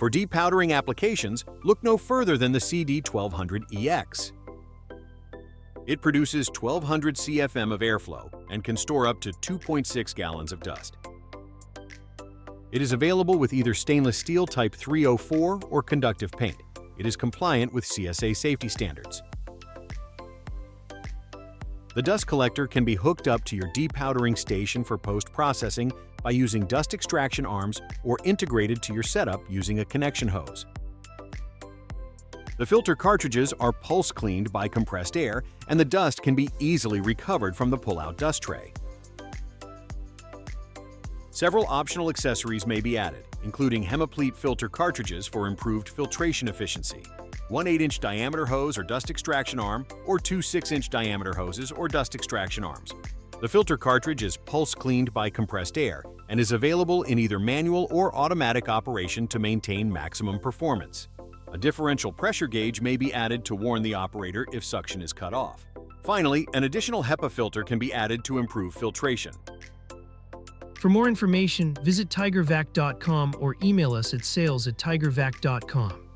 For depowdering applications, look no further than the CD-1200EX. It produces 1200 CFM of airflow and can store up to 2.6 gallons of dust. It is available with either stainless steel Type 304 or conductive paint. It is compliant with CSA safety standards. The dust collector can be hooked up to your depowdering station for post-processing by using dust extraction arms or integrated to your setup using a connection hose. The filter cartridges are pulse cleaned by compressed air, and the dust can be easily recovered from the pull-out dust tray. Several optional accessories may be added, including Hemiplete filter cartridges for improved filtration efficiency, one 8-inch diameter hose or dust extraction arm, or two 6-inch diameter hoses or dust extraction arms. The filter cartridge is pulse cleaned by compressed air and is available in either manual or automatic operation to maintain maximum performance. A differential pressure gauge may be added to warn the operator if suction is cut off. Finally, an additional HEPA filter can be added to improve filtration. For more information, visit Tiger-Vac.com or email us at sales@tigervac.com.